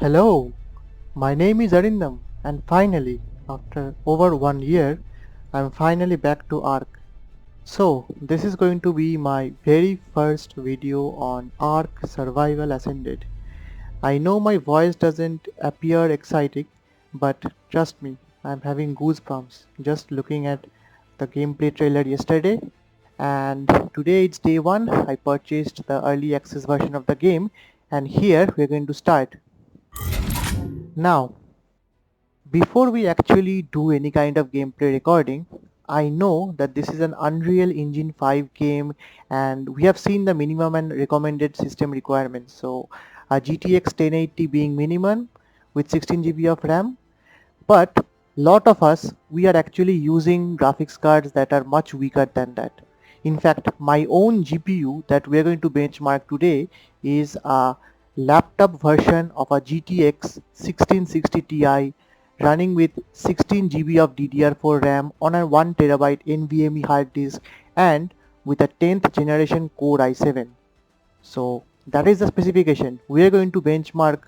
Hello, my name is Arindam, and finally, after over 1 year, I'm finally back to ARK. So, this is going to be my very first video on ARK Survival Ascended. I know my voice doesn't appear exciting, but trust me, I'm having goosebumps just looking at the gameplay trailer yesterday. And today it's day 1, I purchased the early access version of the game, and here we're going to start. Now, before we actually do any kind of gameplay recording, I know that this is an Unreal Engine 5 game and we have seen the minimum and recommended system requirements. So a GTX 1080 being minimum with 16 GB of RAM, but lot of us, we are actually using graphics cards that are much weaker than that. In fact, my own GPU that we are going to benchmark today is a laptop version of a GTX 1660 Ti running with 16 GB of DDR4 RAM on a 1 TB NVMe hard disk and with a 10th generation Core i7. So that is the specification. We are going to benchmark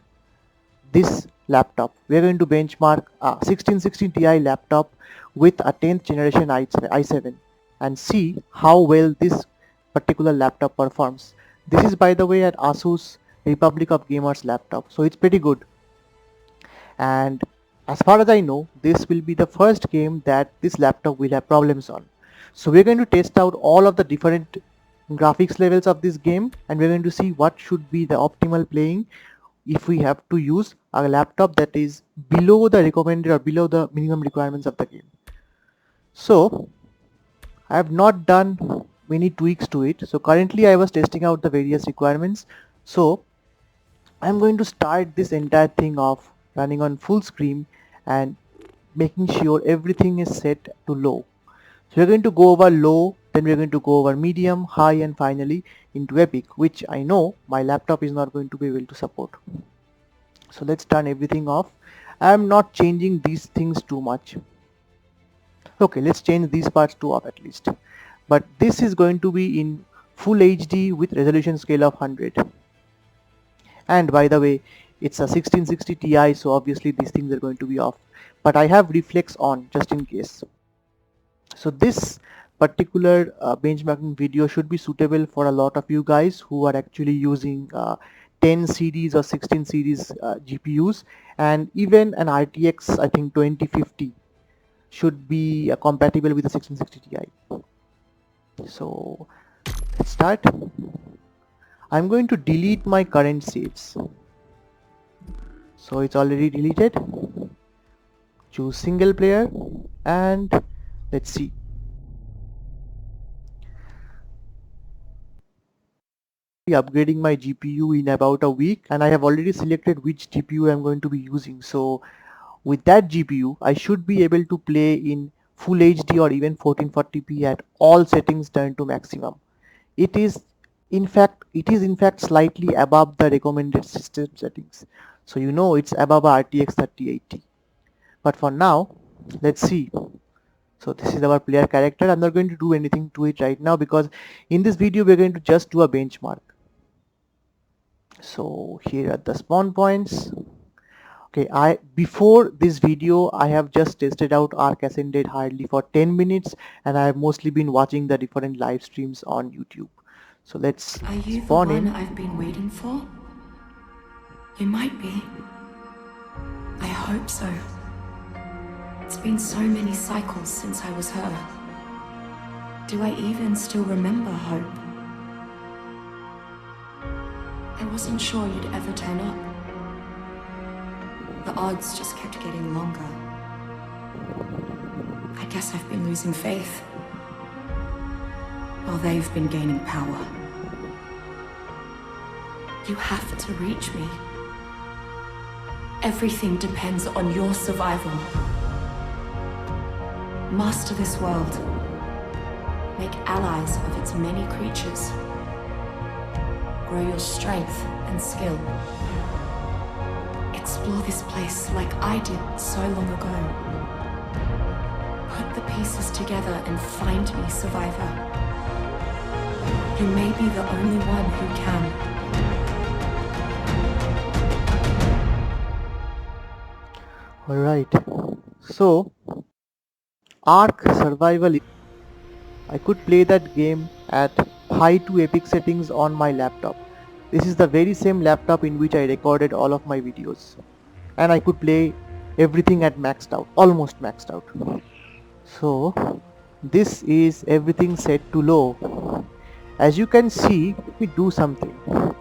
this laptop. We are going to benchmark a 1660 Ti laptop with a 10th generation i7 and see how well this particular laptop performs. This is, by the way, at Asus Republic of Gamers laptop, so it's pretty good. And as far as I know, this will be the first game that this laptop will have problems on. So we're going to test out all of the different graphics levels of this game and we're going to see what should be the optimal playing if we have to use a laptop that is below the recommended or below the minimum requirements of the game. So I have not done many tweaks to it. So currently I was testing out the various requirements. So I'm going to start this entire thing off running on full screen and making sure everything is set to low. So we're going to go over low, then we're going to go over medium, high, and finally into epic, which I know my laptop is not going to be able to support. So let's turn everything off. I am not changing these things too much. Okay, let's change these parts to off at least. But this is going to be in full HD with resolution scale of 100. And by the way, it's a 1660 Ti, so obviously these things are going to be off. But I have reflex on just in case. So this particular benchmarking video should be suitable for a lot of you guys who are actually using 10 series or 16 series GPUs, and even an RTX I think 2050 should be compatible with the 1660 Ti. So let's start. I'm going to delete my current saves. So it's already deleted. Choose single player and let's see. Upgrading my GPU in about a week and I have already selected which GPU I'm going to be using. So with that GPU I should be able to play in full HD or even 1440p at all settings turned to maximum. It is in fact slightly above the recommended system settings. So you know it's above RTX 3080. But for now, let's see. So this is our player character. I'm not going to do anything to it right now because in this video we're going to just do a benchmark. So here are the spawn points. Okay, before this video I have just tested out ARK Ascended hardly for 10 minutes and I have mostly been watching the different live streams on YouTube. So let's spawn in. Are you the one I've been waiting for? You might be. I hope so. It's been so many cycles since I was her. Do I even still remember hope? I wasn't sure you'd ever turn up. The odds just kept getting longer. I guess I've been losing faith, while they've been gaining power. You have to reach me. Everything depends on your survival. Master this world. Make allies of its many creatures. Grow your strength and skill. Explore this place like I did so long ago. Put the pieces together and find me, survivor. You may be the only one who can. Alright, so ARK Survival, I could play that game at high to epic settings on my laptop. This is the very same laptop in which I recorded all of my videos. And I could play everything at maxed out, almost maxed out. So this is everything set to low. As you can see, let me do something. Let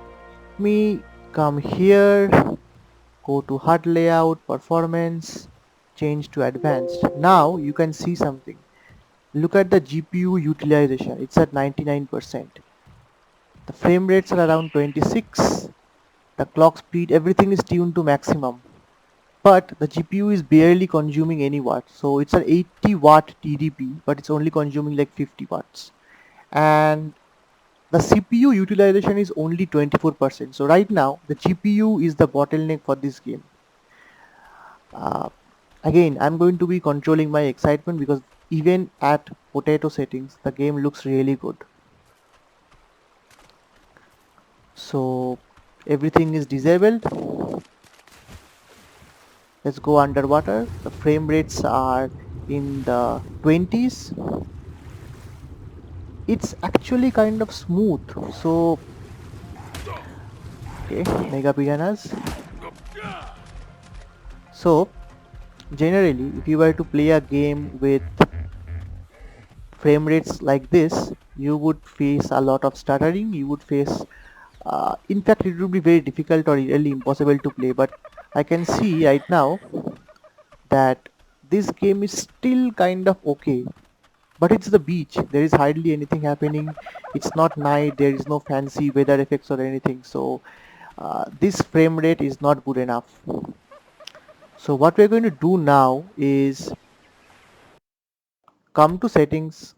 me come here, go to HUD layout, performance, change to advanced. Now you can see something. Look at the GPU utilization, it's at 99%. The frame rates are around 26. The clock speed, everything is tuned to maximum. But the GPU is barely consuming any watt. So it's an 80 watt TDP, but it's only consuming like 50 watts. And the CPU utilization is only 24%. So right now, the GPU is the bottleneck for this game. Uh, Again, I'm going to be controlling my excitement because even at potato settings, the game looks really good. So everything is disabled. Let's go underwater. The frame rates are in the 20s. It's actually kind of smooth. So, okay, mega piranhas. So, generally, if you were to play a game with frame rates like this, you would face a lot of stuttering. You would face, in fact, it would be very difficult or really impossible to play. But I can see right now that this game is still kind of okay. But it's the beach. There is hardly anything happening. It's not night. There is no fancy weather effects or anything. So this frame rate is not good enough. So what we're going to do now is come to settings.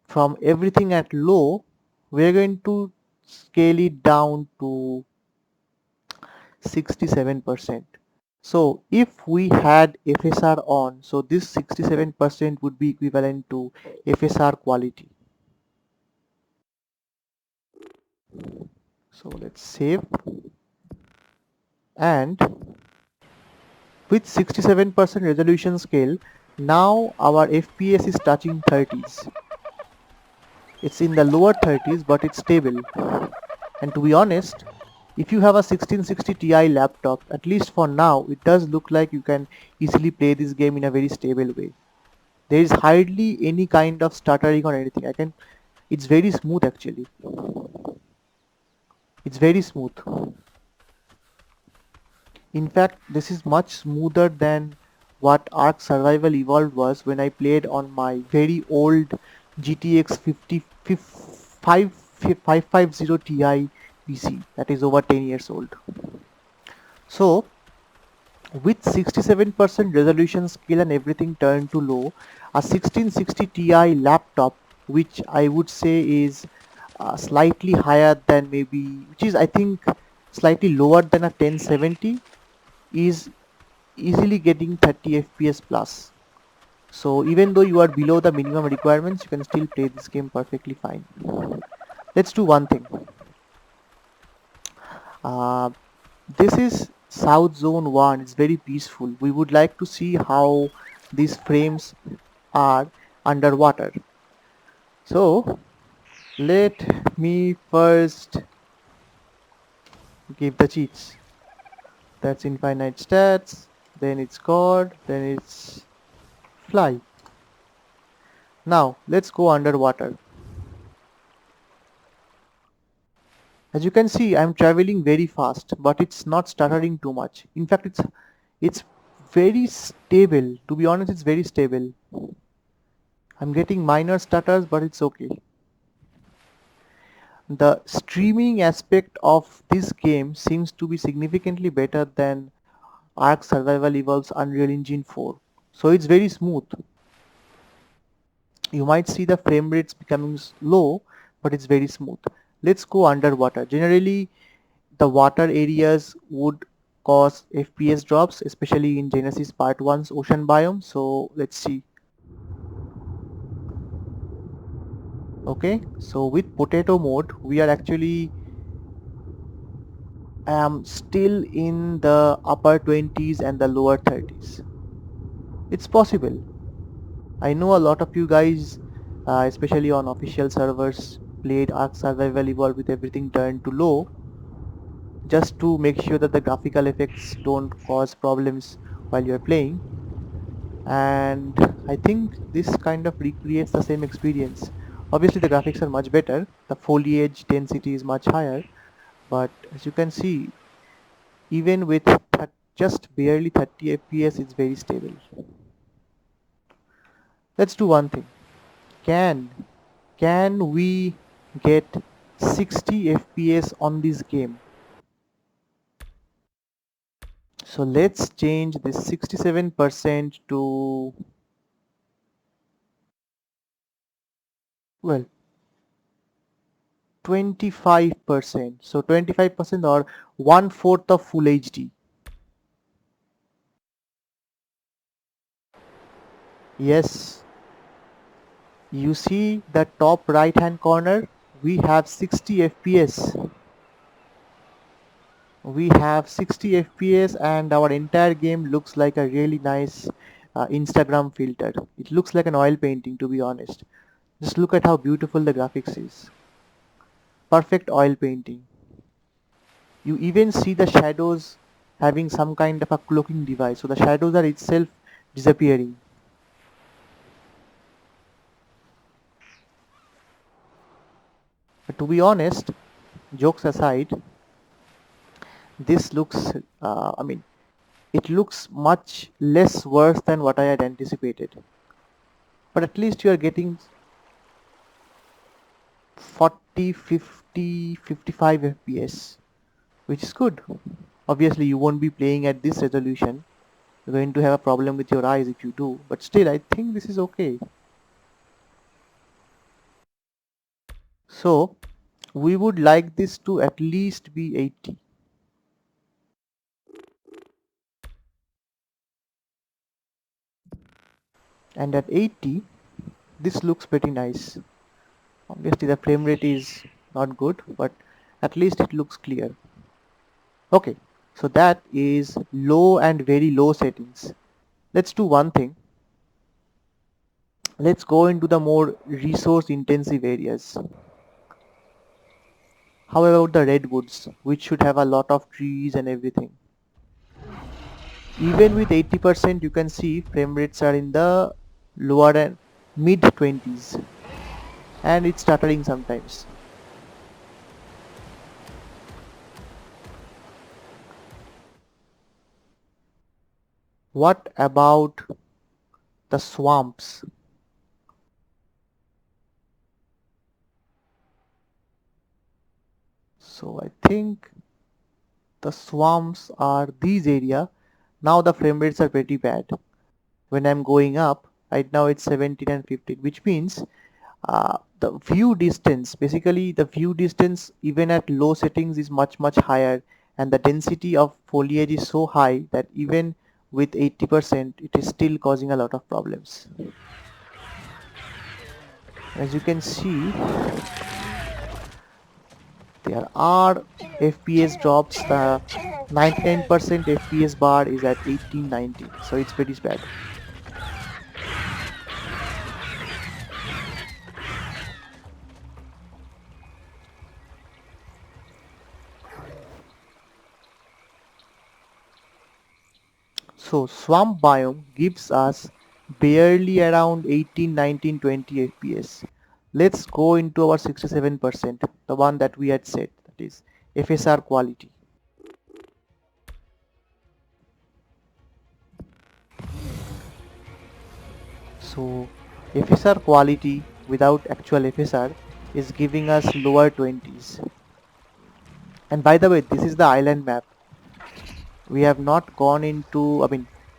From everything at low, we're going to scale it down to 67%. So if we had FSR on, so this 67% would be equivalent to FSR quality. So let's save, and with 67% resolution scale, now our FPS is touching 30s. It's in the lower 30s, but it's stable. And to be honest, if you have a 1660 Ti laptop, at least for now, it does look like you can easily play this game in a very stable way. There is hardly any kind of stuttering or anything. It's very smooth actually. It's very smooth. In fact, this is much smoother than what ARK Survival Evolved was when I played on my very old GTX 550 Ti PC that is over 10 years old. So with 67% resolution scale and everything turned to low, a 1660 Ti laptop, which I would say is slightly higher than maybe, which is I think slightly lower than a 1070, is easily getting 30 FPS plus. So even though you are below the minimum requirements, you can still play this game perfectly fine. Let's do one thing. Uh, this is South Zone 1. It's very peaceful. We would like to see how these frames are underwater. So let me first give the cheats. That's infinite stats, then it's God, then it's fly. Now let's go underwater. As you can see, I'm traveling very fast, but it's not stuttering too much. In fact, it's very stable. To be honest, it's very stable. I'm getting minor stutters, but it's okay. The streaming aspect of this game seems to be significantly better than ARK Survival Evolved's Unreal Engine 4. So it's very smooth. You might see the frame rates becoming low, but it's very smooth. Let's go underwater. Generally, the water areas would cause FPS drops, especially in Genesis Part 1's ocean biome. So let's see. Okay, so with potato mode, we are actually I am still in the upper 20s and the lower 30s. It's possible. I know a lot of you guys, especially on official servers, played ARK Survival Evolved with everything turned to low just to make sure that the graphical effects don't cause problems while you're playing. And I think this kind of recreates the same experience. Obviously the graphics are much better, the foliage density is much higher, but as you can see, even with just barely 30 FPS, it's very stable. Let's do one thing. Can we get 60 FPS on this game? So let's change this 67% to, well, 25%. So 25% or 1/4 of full HD. Yes, you see the top right hand corner? We have 60 FPS. We have 60 FPS and our entire game looks like a really nice Instagram filter. It looks like an oil painting, to be honest. Just look at how beautiful the graphics is. Perfect oil painting. You even see the shadows having some kind of a cloaking device. So the shadows are itself disappearing. But to be honest, jokes aside, this looks, it looks much less worse than what I had anticipated. But at least you are getting 40, 50, 55 FPS, which is good. Obviously, you won't be playing at this resolution. You're going to have a problem with your eyes if you do, but still, I think this is okay. So, we would like this to at least be 80. And at 80, this looks pretty nice. Obviously, the frame rate is not good, but at least it looks clear. Okay, so that is low and very low settings. Let's do one thing. Let's go into the more resource intensive areas. How about the redwoods, which should have a lot of trees and everything? Even with 80%, you can see frame rates are in the lower and mid 20s, and it's stuttering sometimes. What about the swamps? So I think the swamps are these area. Now the frame rates are pretty bad. When I'm going up, right now it's 17 and 15, which means the view distance, basically the view distance even at low settings is much higher, and the density of foliage is so high that even with 80% it is still causing a lot of problems. As you can see, there are FPS drops. The 99% FPS bar is at 18-19, so it's pretty bad. So swamp biome gives us barely around 18, 19, 20 FPS. Let's go into our 67%, the one that we had said, that is FSR quality. So FSR quality without actual FSR is giving us lower 20s. And by the way, this is the island map. We have not gone into,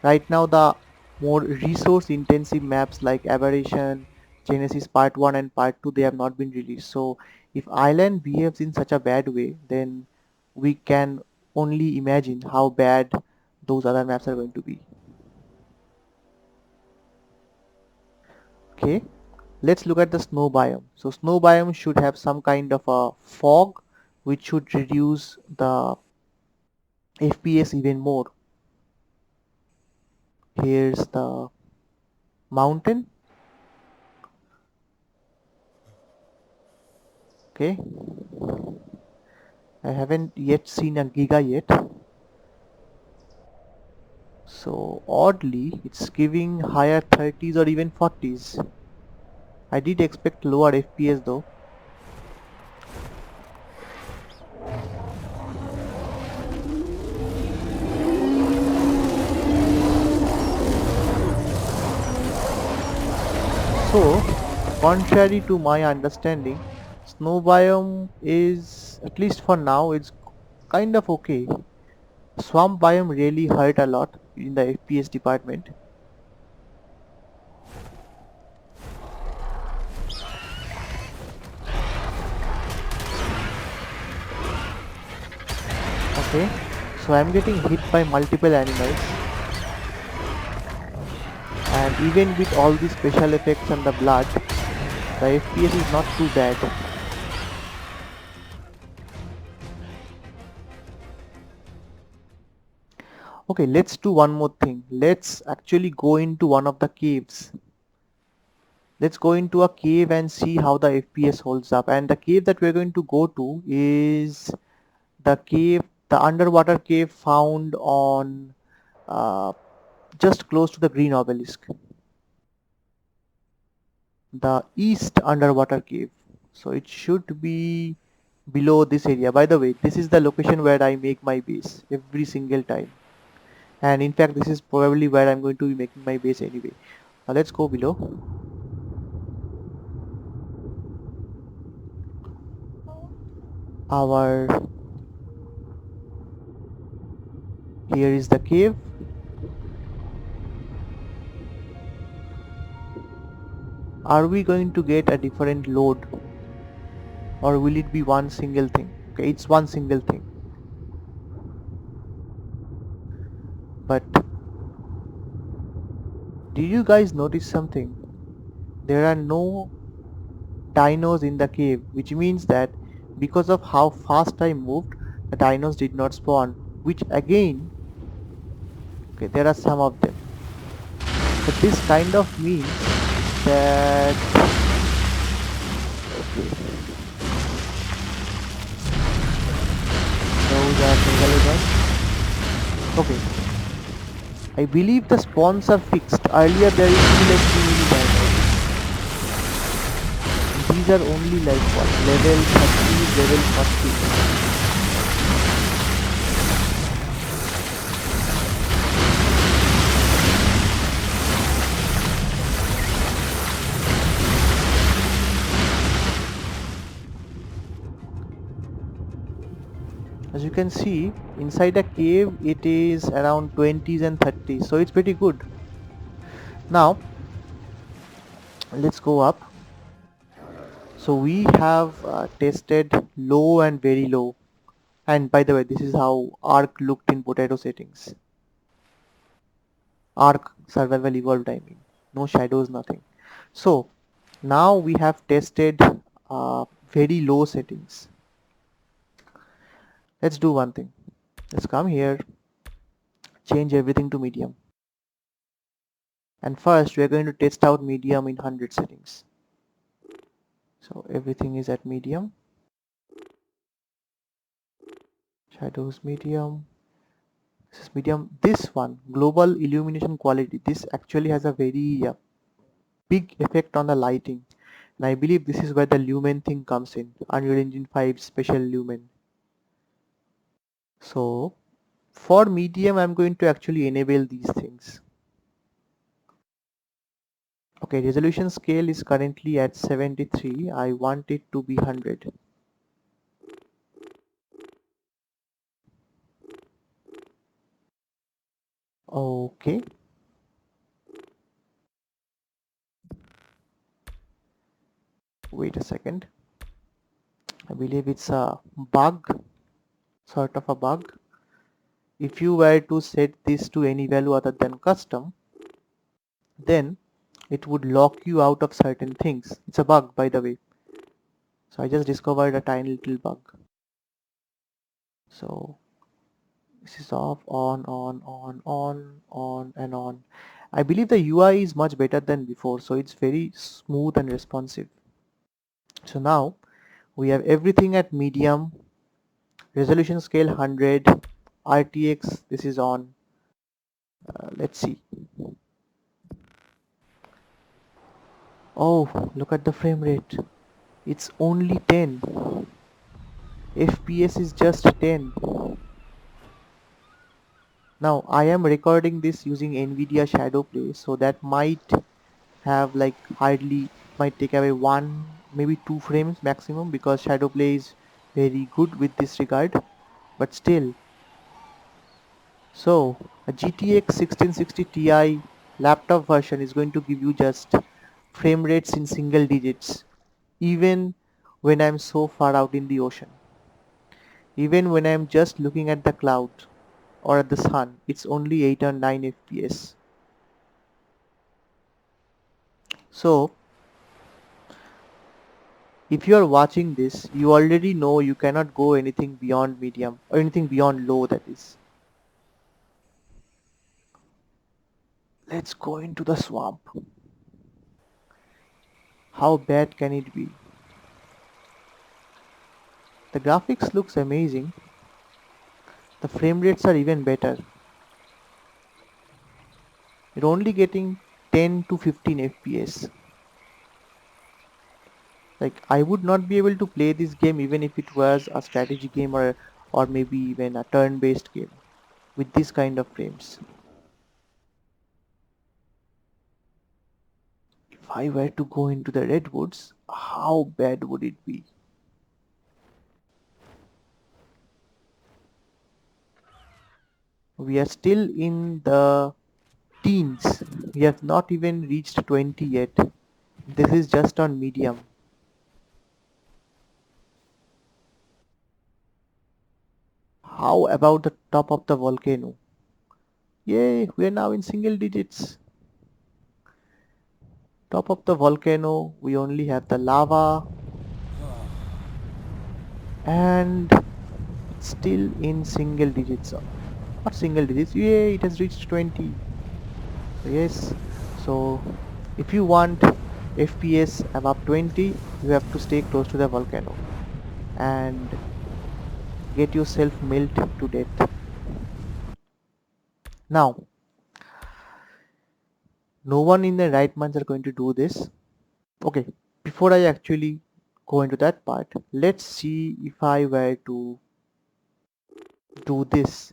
right now the more resource intensive maps like Aberration, Genesis Part 1 and Part 2, they have not been released. So if island behaves in such a bad way, then we can only imagine how bad those other maps are going to be. Okay, let's look at the snow biome. So snow biome should have some kind of a fog which should reduce the FPS even more. Here's the mountain. Okay, I haven't yet seen a giga yet. So oddly, it's giving higher 30s or even 40s. I did expect lower FPS though. So, contrary to my understanding, snow biome is, at least for now, it's kind of okay. Swamp biome really hurt a lot in the FPS department. Okay, so I'm getting hit by multiple animals, and even with all the special effects and the blood, the FPS is not too bad. Okay, let's do one more thing. Let's actually go into one of the caves. Let's go into a cave and see how the FPS holds up. And the cave that we're going to go to is the cave, the underwater cave found on just close to the green obelisk. The east underwater cave. So it should be below this area. By the way, this is the location where I make my base every single time. And in fact, this is probably where I'm going to be making my base anyway. Now let's go below. Our Here is the cave. Are we going to get a different load, or will it be one single thing? Okay, it's one single thing. But did you guys notice something? There are no dinos in the cave, which means that because of how fast I moved, the dinos did not spawn, which again, okay, there are some of them, but this kind of means that, okay, those are megalodons. Okay, I believe the spawns are fixed. Earlier there used to be like too many dinos. These are only like what, level 30, level 40. As you can see, inside a cave it is around 20s and 30s, so it's pretty good. Now let's go up. So we have tested low and very low, and by the way, this is how ARK looked in potato settings. ARK Survival Evolved, I mean, no shadows, nothing. So now we have tested very low settings. Let's do one thing. Let's come here, change everything to medium. And first we are going to test out medium in 100 settings. So everything is at medium. Shadows medium. This is medium. This one, global illumination quality, this actually has a very big effect on the lighting. And I believe this is where the lumen thing comes in. Unreal Engine 5 special lumen. So for medium, I'm going to actually enable these things. Okay, resolution scale is currently at 73. I want it to be 100. Okay. Wait a second. I believe it's a bug, sort of a bug. If you were to set this to any value other than custom, then it would lock you out of certain things. It's a bug, by the way. So I just discovered a tiny little bug. So This is off, on and on. I believe the UI is much better than before, so it's very smooth and responsive. So now we have everything at medium, resolution scale 100, RTX, this is on. Let's see. Oh, look at the frame rate. It's only 10. FPS is just 10. Now I am recording this using Nvidia Shadowplay, so that might have like hardly might take away one maybe two frames maximum because Shadowplay is very good with this regard, but still. So a GTX 1660 Ti laptop version is going to give you just frame rates in single digits even when I'm so far out in the ocean. Even when I'm just looking at the cloud or at the sun, it's only 8 or 9 FPS. So if you are watching this, you already know you cannot go anything beyond medium or anything beyond low, that is. Let's go into the swamp. How bad can it be? The graphics looks amazing. The frame rates are even better. You're only getting 10 to 15 FPS. Like I would not be able to play this game even if it was a strategy game or maybe even a turn-based game with this kind of frames. If I were to go into the redwoods, how bad would it be? We are still in the teens. We have not even reached 20 yet. This is just on medium. How about the top of the volcano? Yay, we are now in single digits. Top of the volcano, we only have the lava and it's still in single digits. Not single digits, yay, it has reached 20. So yes, so if you want FPS above 20, you have to stay close to the volcano and get yourself melt to death. Now, no one in their right minds are going to do this. Okay, before I actually go into that part, let's see if I were to do this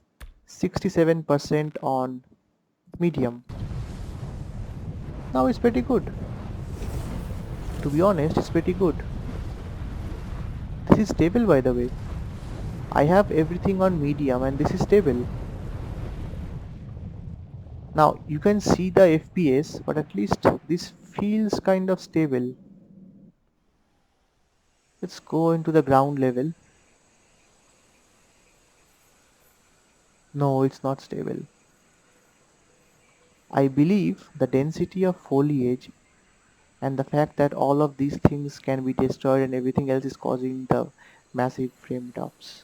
67% on medium. Now it's pretty good. To be honest, it's pretty good. This is stable by the way. I have everything on medium and this is stable. Now you can see the FPS, but at least this feels kind of stable. Let's go into the ground level. No, it's not stable. I believe the density of foliage and the fact that all of these things can be destroyed and everything else is causing the massive frame drops.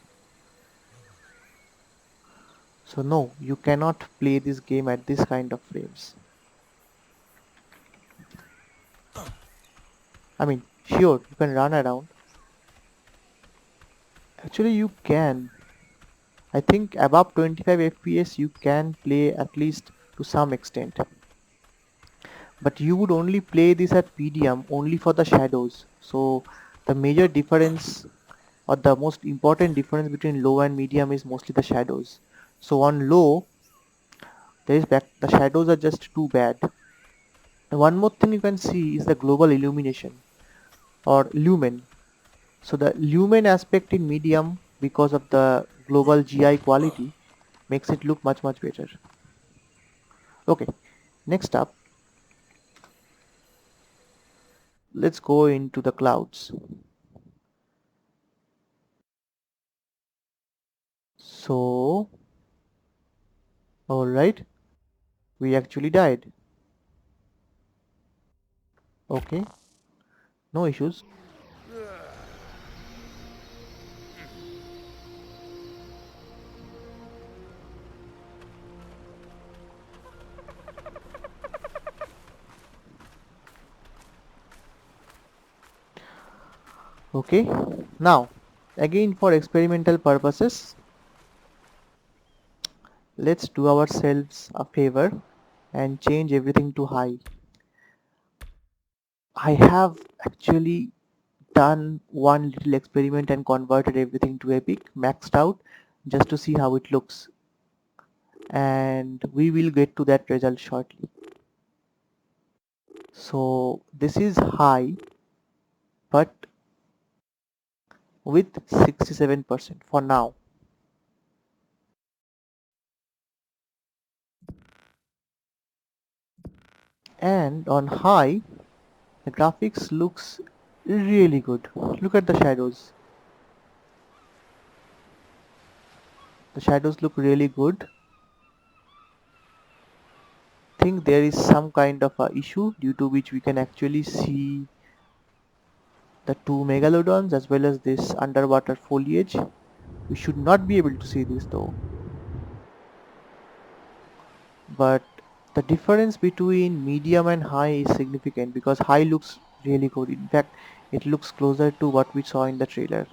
So no, you cannot play this game at this kind of frames. I mean, sure, you can run around. Actually, you can. I think above 25 FPS you can play at least to some extent. But you would only play this at medium only for the shadows. So the major difference or the most important difference between low and medium is mostly the shadows. So on low, the shadows are just too bad. And one more thing you can see is the global illumination or lumen. So the lumen aspect in medium because of the global GI quality makes it look much better. Okay, next up, let's go into the clouds. So, alright, we actually died. Okay, no issues. Okay, now again for experimental purposes, let's do ourselves a favor and change everything to high. I have actually done one little experiment and converted everything to epic, maxed out, just to see how it looks, and we will get to that result shortly. So this is high but with 67% for now. And on high, the graphics looks really good. Look at the shadows. The shadows look really good. Think there is some kind of a issue due to which we can actually see the two megalodons as well as this underwater foliage. We should not be able to see this though. But the difference between medium and high is significant because high looks really good. In fact, it looks closer to what we saw in the trailer,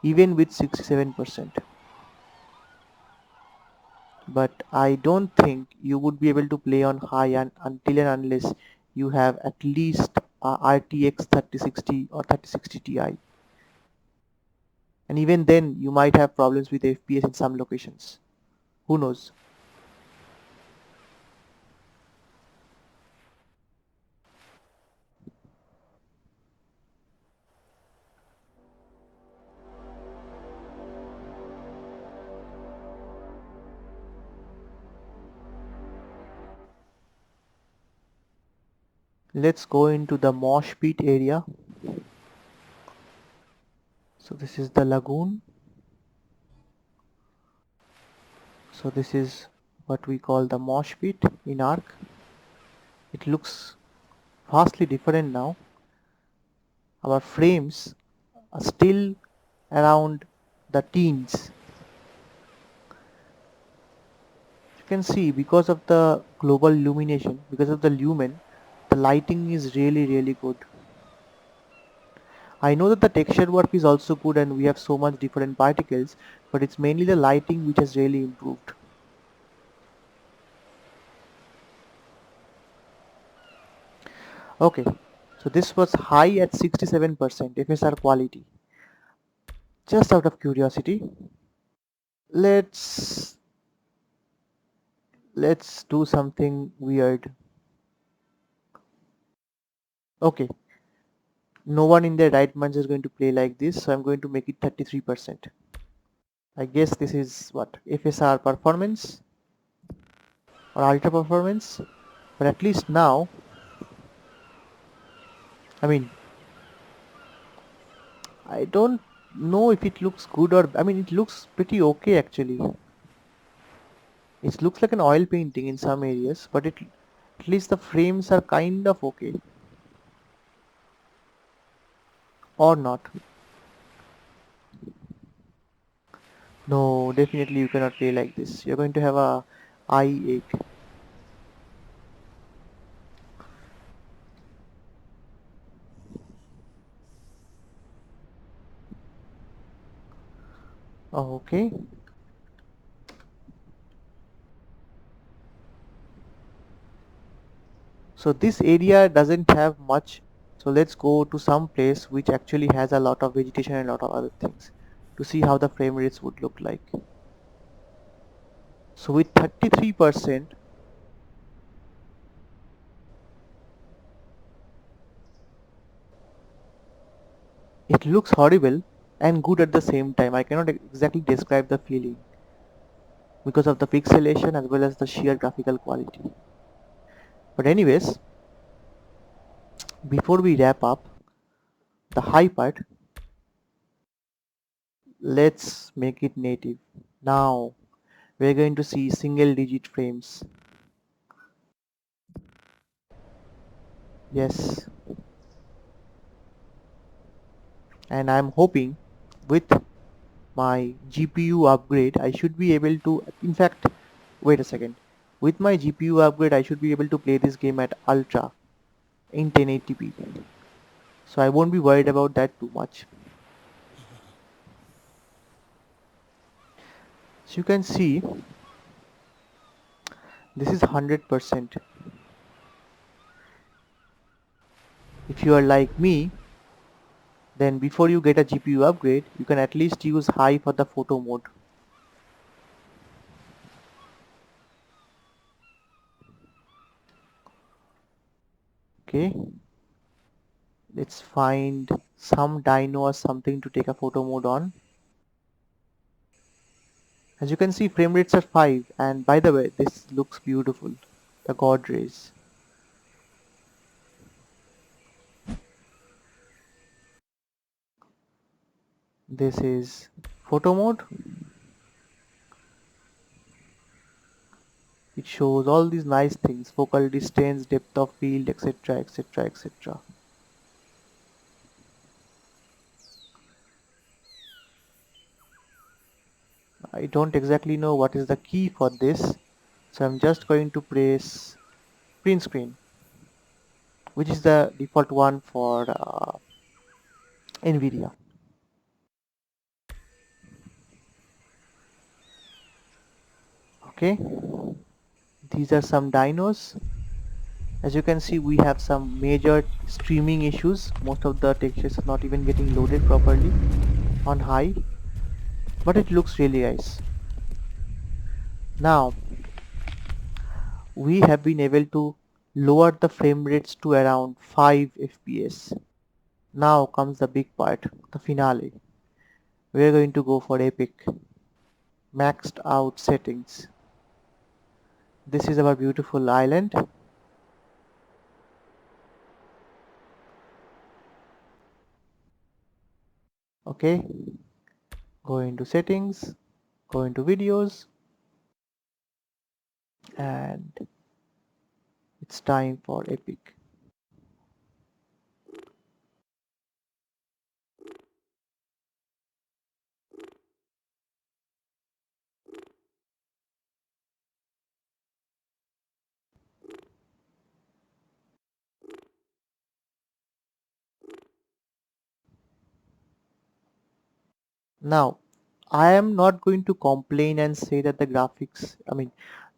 even with 67%. But I don't think you would be able to play on high until and unless you have at least a RTX 3060 or 3060 Ti. And even then, you might have problems with FPS in some locations. Who knows? Let's go into the mosh pit area. So this is the lagoon. So this is what we call the mosh pit in ARK. It looks vastly different now. Our frames are still around the teens. You can see because of the global illumination, because of the lumen, the lighting is really good. I know that the texture work is also good and we have so much different particles, but it's mainly the lighting which has really improved. Okay, so this was high at 67% FSR quality. Just out of curiosity, let's do something weird. Okay, no one in their right minds is going to play like this, so I'm going to make it 33%. I guess this is what FSR performance or ultra performance, but at least now, I mean, I don't know if it looks good or, I mean, it looks pretty okay actually. It looks like an oil painting in some areas, but at least the frames are kind of okay. Or not. No, definitely you cannot play like this. You're going to have a eye ache. Okay. So this area doesn't have much. So let's go to some place which actually has a lot of vegetation and a lot of other things to see how the frame rates would look like. So with 33%, it looks horrible and good at the same time. I cannot exactly describe the feeling because of the pixelation as well as the sheer graphical quality. But anyways, before we wrap up the high part, let's make it native. Now we're going to see single digit frames. Yes, and I'm hoping with my GPU upgrade I should be able to, in fact, wait a second, with my GPU upgrade I should be able to play this game at ultra in 1080p. so I won't be worried about that too much. So you can see this is 100%. If you are like me, then before you get a GPU upgrade, you can at least use high for the photo mode. Okay, let's find some dino or something to take a photo mode on. As you can see, frame rates are 5, and by the way, this looks beautiful. The god rays. This is photo mode. It shows all these nice things: focal distance, depth of field, etc, etc, etc. I don't exactly know what is the key for this, so I'm just going to press print screen, which is the default one for Nvidia. Okay, these are some dinos. As you can see, we have some major streaming issues. Most of the textures are not even getting loaded properly on high, but it looks really nice. Now we have been able to lower the frame rates to around 5 fps. Now comes the big part, the finale. We're going to go for epic. Maxed out settings. This is our beautiful island. Okay, go into settings, go into videos, and it's time for epic. Now I am not going to complain and say that the graphics,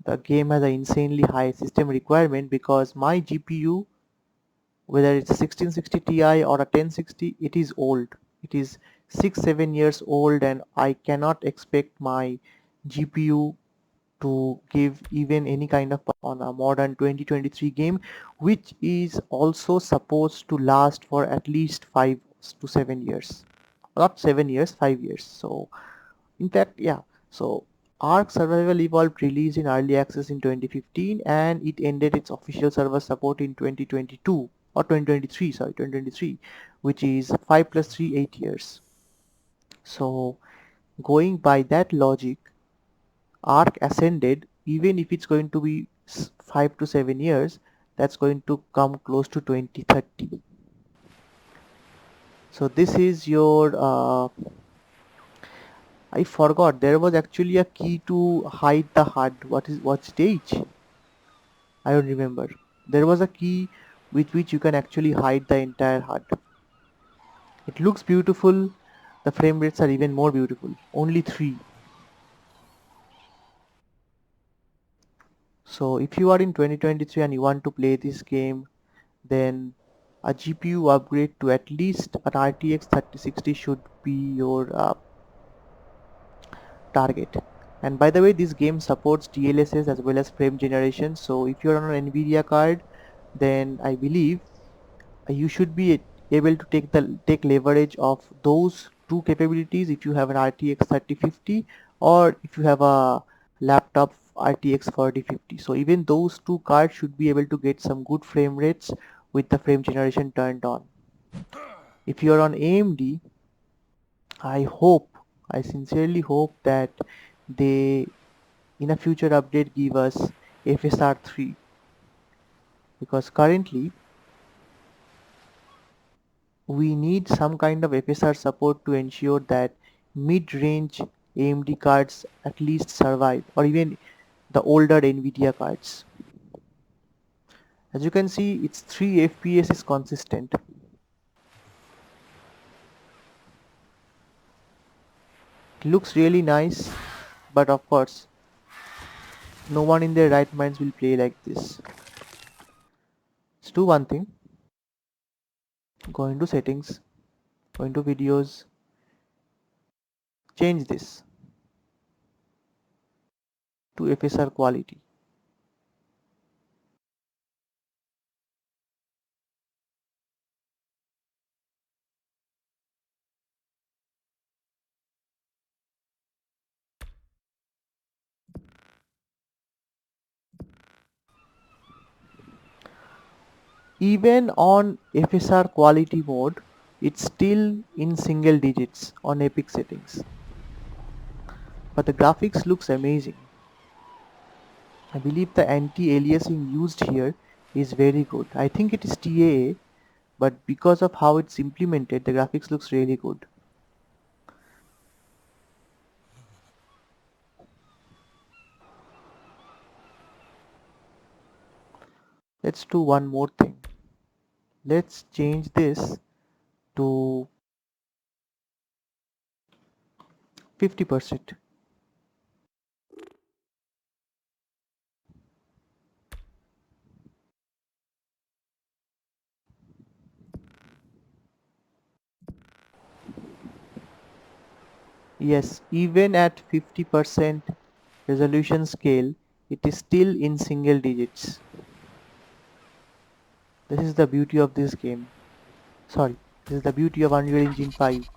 the game has an insanely high system requirement, because my GPU, whether it's a 1660 Ti or a 1060, it is old. It is 6-7 years old, and I cannot expect my GPU to give even any kind of on a modern 2023 game, which is also supposed to last for at least 5 to 7 years. Not 7 years, 5 years. So in fact, yeah. So ARK Survival Evolved released in early access in 2015, and it ended its official server support in 2022 or 2023, sorry, 2023, which is 5 plus 3, 8 years. So going by that logic, ARK Ascended, even if it's going to be 5 to 7 years, that's going to come close to 2030. So this is your I forgot, there was actually a key to hide the HUD. What stage? I don't remember. There was a key with which you can actually hide the entire HUD. It looks beautiful. The frame rates are even more beautiful. Only 3. So if you are in 2023 and you want to play this game, then a GPU upgrade to at least an RTX 3060 should be your target. And by the way, this game supports DLSS as well as frame generation, so if you're on an Nvidia card, then I believe you should be able to take leverage of those two capabilities if you have an RTX 3050 or if you have a laptop RTX 4050. So even those two cards should be able to get some good frame rates with the frame generation turned on. If you're on AMD, I sincerely hope that they in a future update give us FSR 3, because currently we need some kind of FSR support to ensure that mid-range AMD cards at least survive, or even the older Nvidia cards. As you can see, it's 3 FPS is consistent. It looks really nice, but of course no one in their right minds will play like this. Let's do one thing. Go into settings, go into videos, change this to FSR quality. Even on FSR quality mode, it's still in single digits on Epic settings. But the graphics looks amazing. I believe the anti-aliasing used here is very good. I think it is TAA, but because of how it's implemented, the graphics looks really good. Let's do one more thing. Let's change this to 50%. Yes, even at 50% resolution scale, it is still in single digits. This is the beauty of this game. Sorry, this is the beauty of Unreal Engine 5.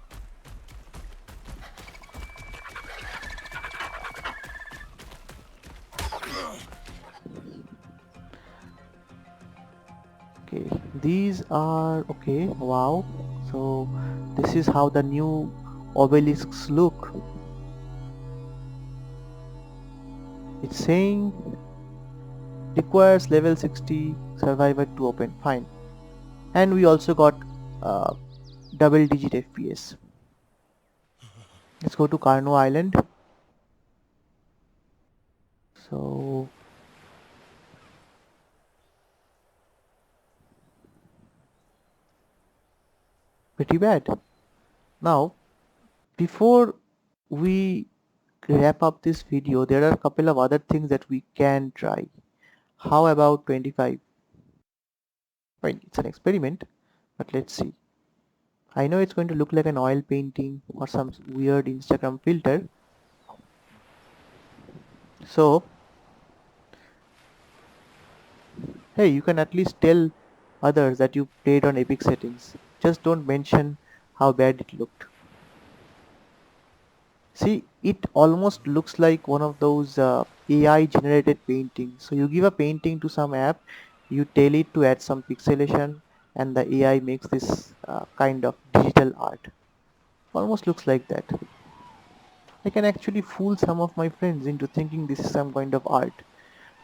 Okay, these are okay. Wow. So this is how the new obelisks look. It's saying requires level 60 survivor to open. Fine. And we also got uh, double digit FPS. Let's go to Carno Island. So pretty bad. Now before we wrap up this video, there are a couple of other things that we can try. How about 25? Fine, it's an experiment, but let's see. I know it's going to look like an oil painting or some weird Instagram filter. So, hey, you can at least tell others that you played on epic settings. Just don't mention how bad it looked. See, it almost looks like one of those AI generated paintings. So you give a painting to some app, you tell it to add some pixelation, and the AI makes this kind of digital art. Almost looks like that. I can actually fool some of my friends into thinking this is some kind of art.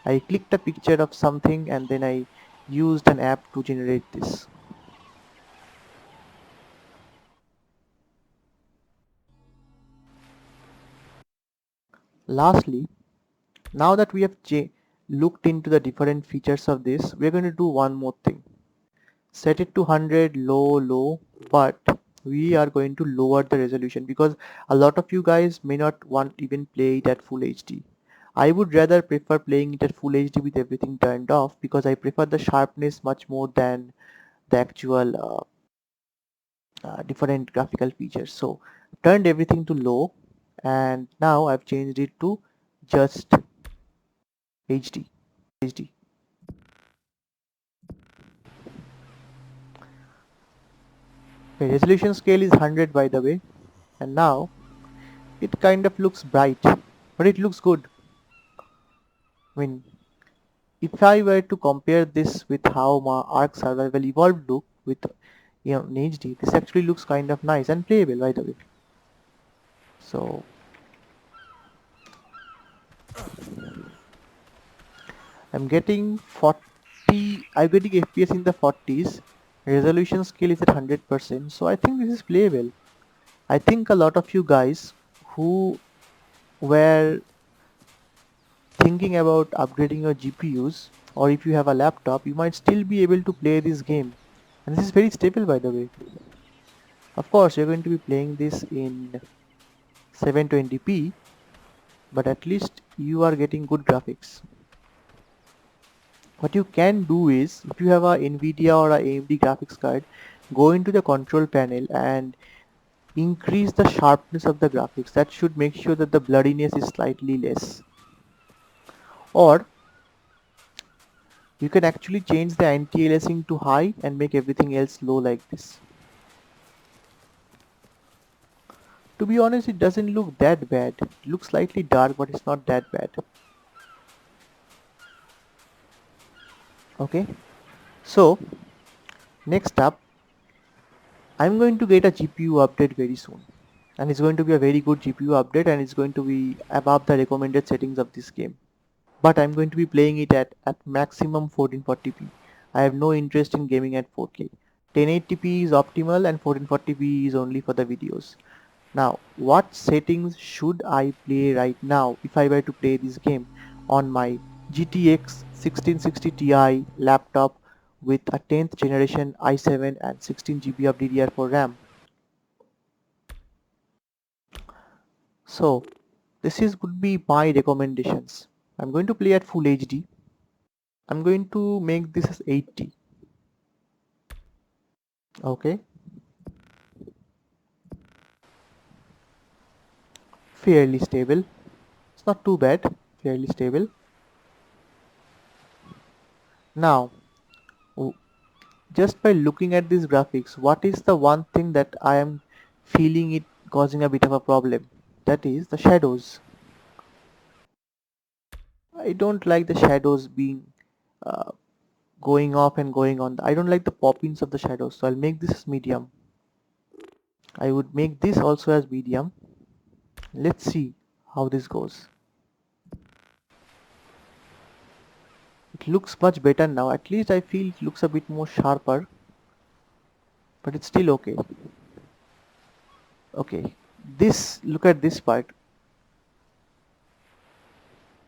I clicked a picture of something and then I used an app to generate this. Lastly, now that we have looked into the different features of this, we're going to do one more thing. Set it to 100 low, but we are going to lower the resolution because a lot of you guys may not want even play it at full HD. I would rather prefer playing it at full HD with everything turned off because I prefer the sharpness much more than the actual different graphical features. So turned everything to low and now I've changed it to just HD. HD. The resolution scale is 100 by the way, and now it kind of looks bright, but it looks good. I mean, if I were to compare this with how my ARK Survival Evolved look with in HD, this actually looks kind of nice and playable by the way. So I'm getting FPS in the 40s. Resolution scale is at 100%, so I think this is playable. I think a lot of you guys who were thinking about upgrading your GPUs, or if you have a laptop, you might still be able to play this game. And this is very stable by the way. Of course, you're going to be playing this in 720p, but at least you are getting good graphics. What you can do is, if you have a Nvidia or a AMD graphics card, go into the control panel and increase the sharpness of the graphics. That should make sure that the blurriness is slightly less. Or you can actually change the anti-aliasing to high and make everything else low like this. To be honest, it doesn't look that bad. It looks slightly dark, but it's not that bad. Okay, so next up, I'm going to get a GPU update very soon, and it's going to be a very good GPU update, and it's going to be above the recommended settings of this game. But I'm going to be playing it at maximum 1440p. I have no interest in gaming at 4K. 1080p is optimal and 1440p is only for the videos. Now, what settings should I play right now if I were to play this game on my GTX 1660 Ti laptop with a 10th generation i7 and 16 GB of DDR4 RAM? So, this is would be my recommendations. I'm going to play at full HD. I'm going to make this as 80. Okay, fairly stable. It's not too bad, fairly stable. Now, just by looking at these graphics, what is the one thing that I am feeling it causing a bit of a problem? That is the shadows. I don't like the shadows being uh, going off and going on. I don't like the pop-ins of the shadows, so I'll make this as medium. I would make this also as medium. Let's see how this goes. It looks much better now. At least I feel it looks a bit more sharper, but it's still okay. Okay, this, look at this part.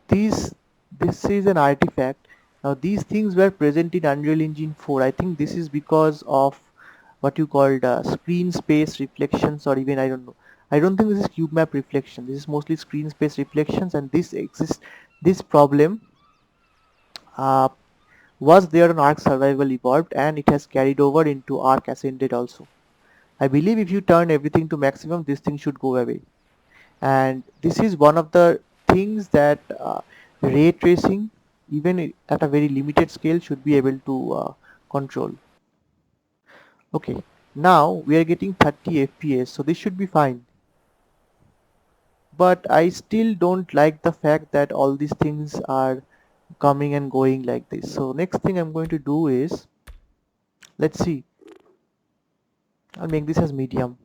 These, this is an artifact. Now these things were present in Unreal Engine 4. I think this is because of what you called screen space reflections, or even I don't know. I don't think this is cube map reflection. This is mostly screen space reflections, and this exists. This problem uh, was there on ARK Survival Evolved, and it has carried over into ARK Ascended also. I believe if you turn everything to maximum, this thing should go away. And this is one of the things that ray tracing, even at a very limited scale, should be able to control. Okay, now we are getting 30 fps, so this should be fine. But I still don't like the fact that all these things are coming and going like this. So next thing I'm going to do is, let's see, I'll make this as medium.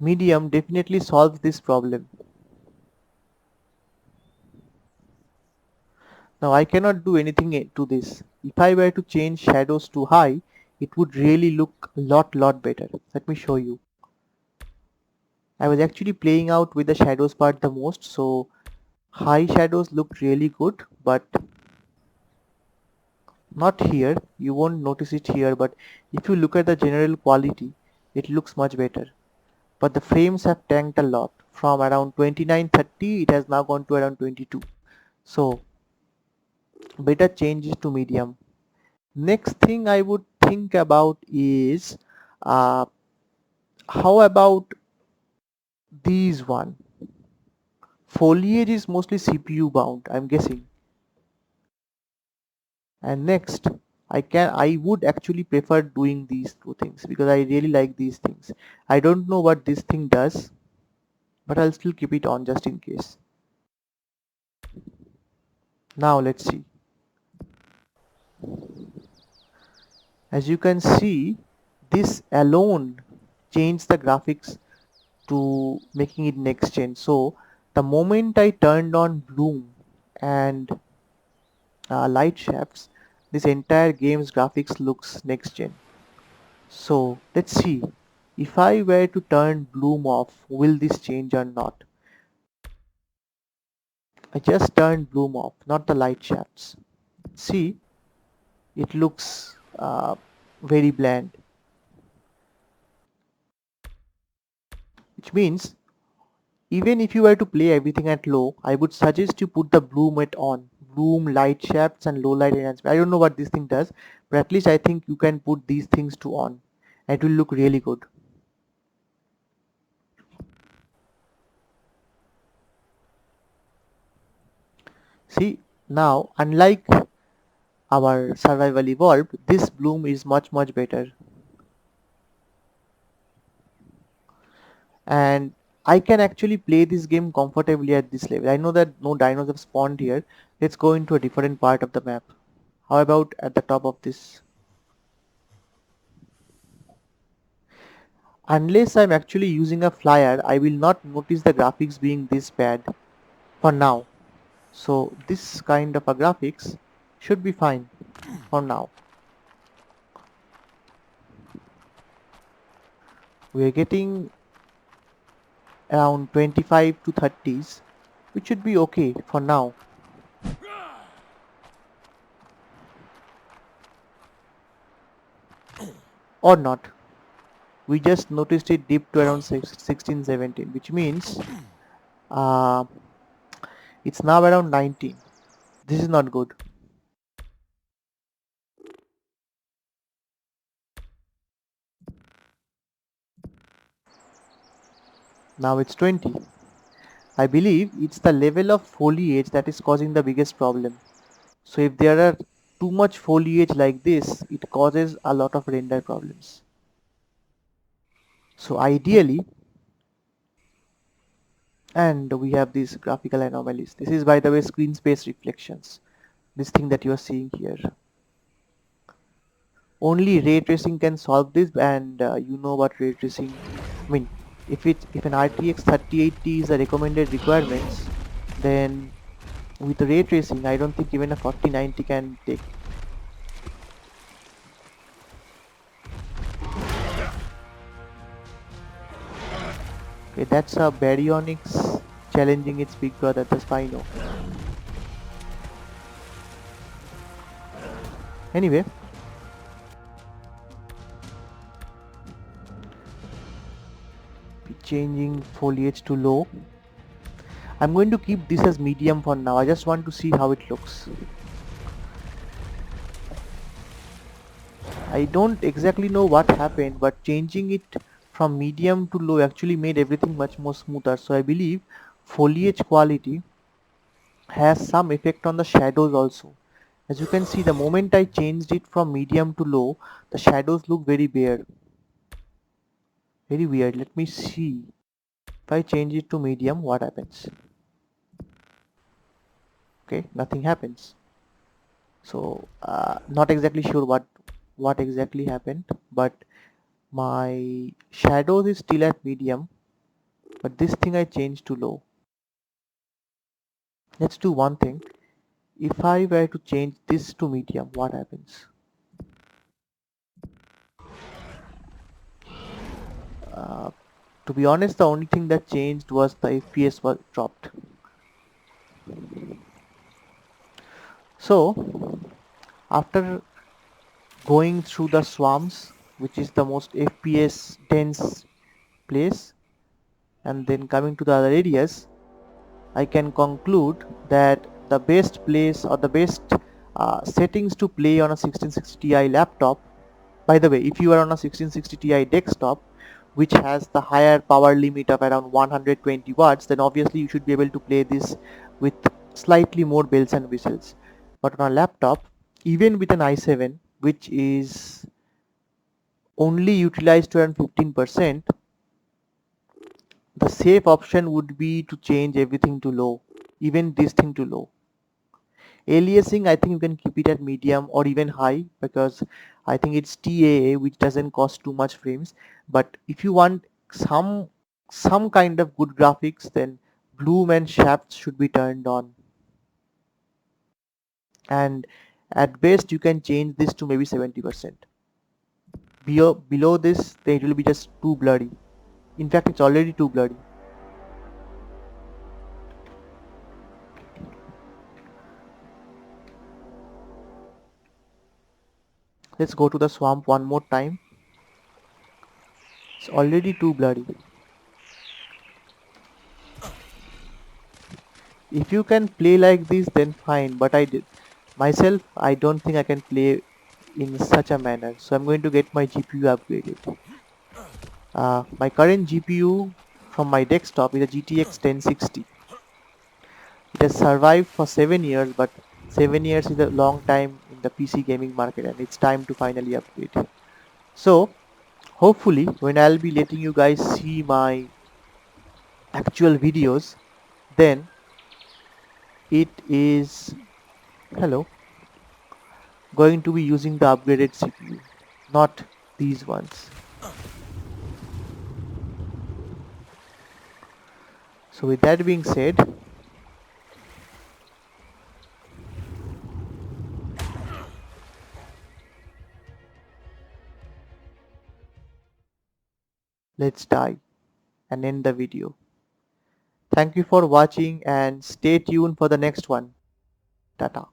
Medium definitely solves this problem. Now I cannot do anything to this. If I were to change shadows to high, it would really look a lot better. Let me show you. I was actually playing out with the shadows part the most, so high shadows looked really good, but not here. You won't notice it here, but if you look at the general quality, it looks much better. But the frames have tanked a lot. From around 2930, it has now gone to around 22. So better changes to medium. Next thing I would think about is uh, how about these one? Foliage is mostly CPU bound, I'm guessing. And next, I would actually prefer doing these two things because I really like these things. I don't know what this thing does, but I'll still keep it on just in case. Now let's see. As you can see, this alone changed the graphics to making it next gen. So the moment I turned on bloom and light shafts, this entire game's graphics looks next gen. So let's see, if I were to turn bloom off, will this change or not? I just turned bloom off, not the light shafts. See, it looks very bland. which means even if you were to play everything at low, I would suggest you put the bloom at on. Bloom, light shafts and low light enhancement. I don't know what this thing does, but at least I think you can put these things to on. It will look really good. See, now unlike our survival evolved, this bloom is much better. And I can actually play this game comfortably at this level. I know that no dinos have spawned here. Let's go into a different part of the map. How about at the top of this? Unless I'm actually using a flyer, I will not notice the graphics being this bad for now. So this kind of a graphics should be fine for now. We're getting around 25 to 30s, which should be okay for now. Or not. We just noticed it dipped to around 16, 17, which means uh, it's now around 19. This is not good. Now it's 20. I believe it's the level of foliage that is causing the biggest problem. So if there are too much foliage like this, it causes a lot of render problems. So ideally, and we have these graphical anomalies. This is, by the way, screen space reflections. This thing that you are seeing here. Only ray tracing can solve this, and you know what ray tracing. I mean, if an RTX 3080 is a recommended requirements, then with ray tracing, I don't think even a 4090 can take. Okay, that's a baryonyx challenging its big brother, the Spino. Anyway, changing foliage to low. I'm going to keep this as medium for now. I just want to see how it looks. I don't exactly know what happened, but changing it from medium to low actually made everything much more smoother. So I believe foliage quality has some effect on the shadows also. As you can see, the moment I changed it from medium to low, the shadows look very bare. Very weird. Let me see. If I change it to medium, what happens? Okay, nothing happens. So not exactly sure what exactly happened, but my shadows is still at medium, but this thing I changed to low. Let's do one thing. If I were to change this to medium, what happens? uh, to be honest, the only thing that changed was the FPS was dropped. So after going through the swamps, which is the most FPS dense place, and then coming to the other areas, I can conclude that the best place or the best settings to play on a 1660 Ti laptop. By the way, if you are on a 1660 Ti desktop, which has the higher power limit of around 120 watts, then obviously you should be able to play this with slightly more bells and whistles. But on a laptop, even with an i7, which is only utilized to around 15%, the safe option would be to change everything to low, even this thing to low. Aliasing, I think you can keep it at medium or even high, because I think it's TAA, which doesn't cost too much frames. But if you want some kind of good graphics, then bloom and shafts should be turned on. And at best you can change this to maybe 70%. Below this, then it will be just too blurry. In fact, it's already too blurry. Let's go to the swamp one more time. It's already too blurry. If you can play like this, then fine, but myself, I don't think I can play in such a manner, so I'm going to get my GPU upgraded. My current GPU from my desktop is a GTX 1060. It has survived for 7 years, but 7 years is a long time in the PC gaming market, and it's time to finally upgrade. So hopefully when I'll be letting you guys see my actual videos, then it is hello going to be using the upgraded CPU, not these ones. So with that being said, let's dive and end the video. Thank you for watching and stay tuned for the next one. Tata.